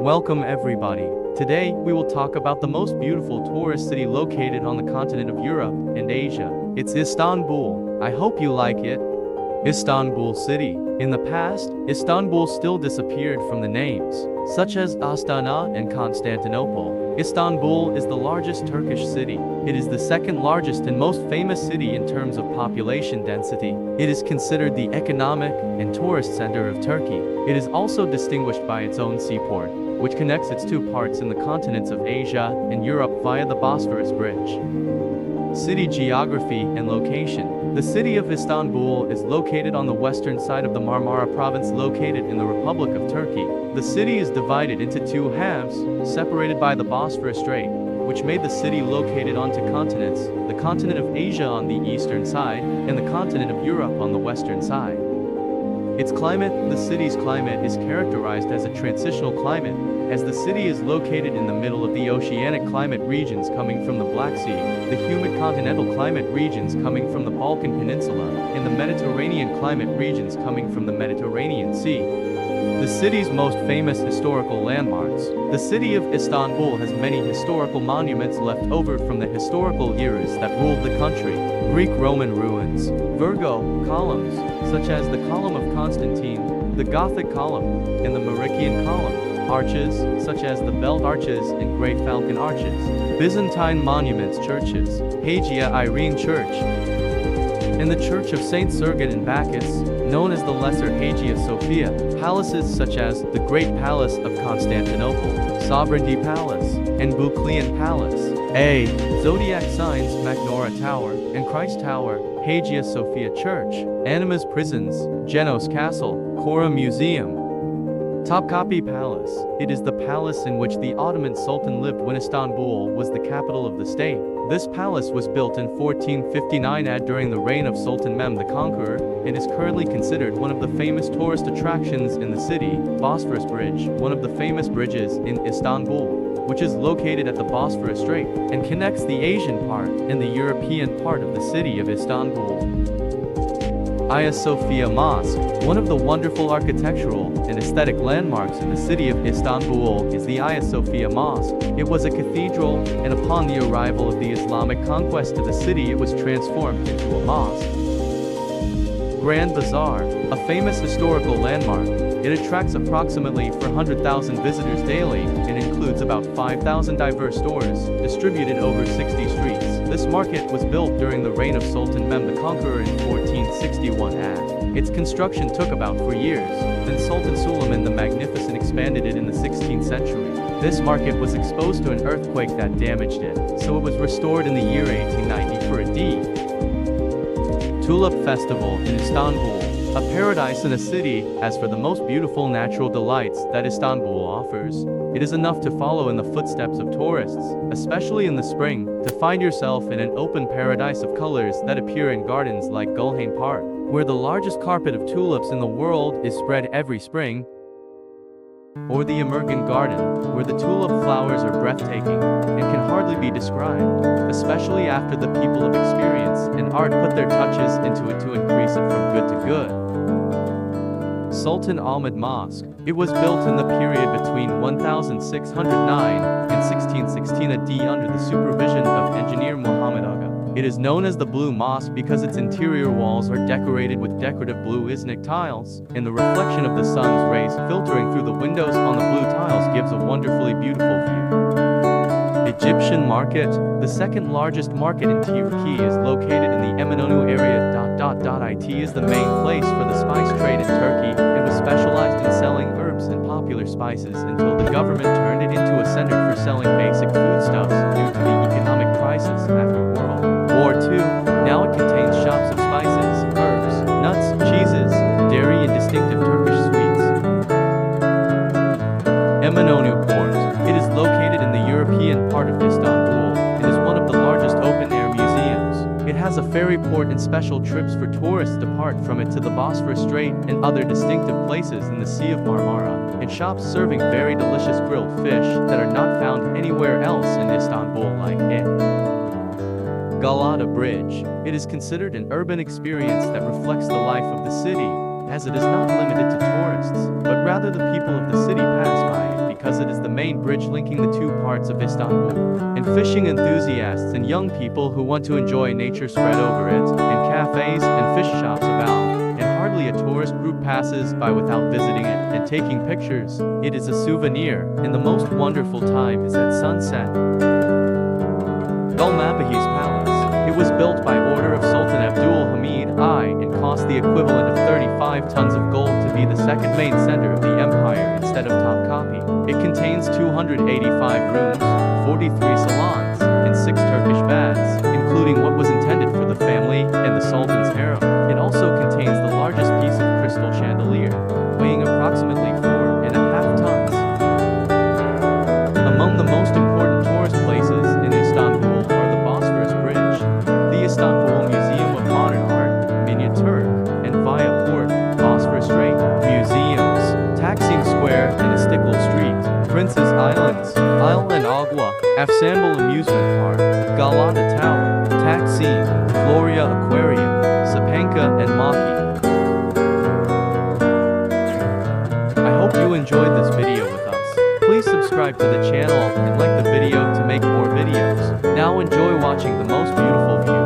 Welcome everybody. Today, we will talk about the most beautiful tourist city located on the continent of Europe and Asia. It's Istanbul. I hope you like it. Istanbul City. In the past, Istanbul still disappeared from the names, such as Astana and Constantinople. Istanbul is the largest Turkish city. It is the second largest and most famous city in terms of population density. It is considered the economic and tourist center of Turkey. It is also distinguished by its own seaport, which connects its two parts in the continents of Asia and Europe via the Bosphorus Bridge. City geography and location. The city of Istanbul is located on the western side of the Marmara province located in the Republic of Turkey. The city is divided into two halves, separated by the Bosphorus Strait, which made the city located onto continents, the continent of Asia on the eastern side, and the continent of Europe on the western side. Its climate. The city's climate is characterized as a transitional climate, as the city is located in the middle of the oceanic climate regions coming from the Black Sea, the humid continental climate regions coming from the Balkan Peninsula, and the Mediterranean climate regions coming from the Mediterranean Sea. The city's most famous historical landmarks. The city of Istanbul has many historical monuments left over from the historical eras that ruled the country. Greek-Roman ruins, Virgo columns, such as the Column of Constantine, the Gothic column, and the Maurician column, arches, such as the Belt Arches and Great Falcon Arches, Byzantine monuments, churches, Hagia Irene Church, and the Church of Saint Sergin and Bacchus, known as the Lesser Hagia Sophia, palaces such as the Great Palace of Constantinople, Sovereignty Palace, and Bukleyan Palace, Zodiac Signs, Magnora Tower, and Christ Tower, Hagia Sophia Church, Animas Prisons, Genos Castle, Kora Museum, Topkapi Palace. It is the palace in which the Ottoman Sultan lived when Istanbul was the capital of the state. This palace was built in 1459 during the reign of Sultan Mehmed the Conqueror, and is currently considered one of the famous tourist attractions in the city. Bosphorus Bridge, one of the famous bridges in Istanbul, which is located at the Bosphorus Strait, and connects the Asian part and the European part of the city of Istanbul. Hagia Sophia Mosque. One of the wonderful architectural and aesthetic landmarks in the city of Istanbul is the Hagia Sophia Mosque. It was a cathedral, and upon the arrival of the Islamic conquest to the city, it was transformed into a mosque. Grand Bazaar, a famous historical landmark. It attracts approximately 400,000 visitors daily and includes about 5,000 diverse stores, distributed over 60 streets. This market was built during the reign of Sultan Mehmed the Conqueror in 1461 AD. Its construction took about 4 years, then Sultan Suleiman the Magnificent expanded it in the 16th century. This market was exposed to an earthquake that damaged it, so it was restored in the year 1890 for a deed. Tulip Festival in Istanbul, a paradise in a city. As for the most beautiful natural delights that Istanbul offers, it is enough to follow in the footsteps of tourists, especially in the spring, to find yourself in an open paradise of colors that appear in gardens like Gulhane Park, where the largest carpet of tulips in the world is spread every spring, or the Emergent Garden, where the tulip flowers are breathtaking and can hardly be described, especially after the people of experience and art put their touches into it to increase it from good to good. Sultan Ahmed Mosque. It was built in the period between 1609 and 1616 AD under the supervision of engineer Muhammad Aga. It is known as the Blue Mosque because its interior walls are decorated with decorative blue Iznik tiles, and the reflection of the sun's rays filtering through the windows on the blue tiles gives a wonderfully beautiful view. Egyptian Market. The second largest market in Turkey is located in the Eminönü area. It is the main place for the spice trade in Turkey, and was specialized in selling herbs and popular spices until the government turned it into a center for selling basic foodstuffs due to the economic crisis after World War II. Now it contains shops of spices, herbs, nuts, cheeses, dairy, and distinctive Turkish sweets. Eminönü Port. It is located in the European part of Istanbul and is one of the largest open-air museums. It has a ferry port and special trips for tourists depart from it to the Bosphorus Strait and other distinctive places in the Sea of Marmara, and shops serving very delicious grilled fish that are not found anywhere else in Istanbul like it. Galata Bridge. It is considered an urban experience that reflects the life of the city, as it is not limited to tourists, but rather the people of the city pass by it because it is the main bridge linking the two parts of Istanbul. And fishing enthusiasts and young people who want to enjoy nature spread over it, and cafes and fish shops abound, and hardly a tourist group passes by without visiting it and taking pictures. It is a souvenir, and the most wonderful time is at sunset. Dolmabahi's Palace. It was built by order of Sultan Abdul Hamid I and cost the equivalent of 35 tons of gold to be the second main center of the empire instead of Topkapi. It contains 285 rooms, 43 salons, and 6 Turkish baths, including what was intended for the family and the Sultan's harem. It also contains the largest piece of crystal chandelier, weighing approximately 4.5 tons. Among the most important tourist places in Istanbul are the Bosphorus Bridge, the Istanbul Museum of Modern Art, Miniature, and Via Port, Bosphorus Strait, museums, Taksim Square and Istiklal Street, Princess Islands, Isle and Agua, Afsambul Amusement Park, Galata Tower, Taksim, Floria Aquarium, Sapanca and Maki. I hope you enjoyed this video with us. Please subscribe to the channel and like the video to make more videos. Now enjoy watching the most beautiful views.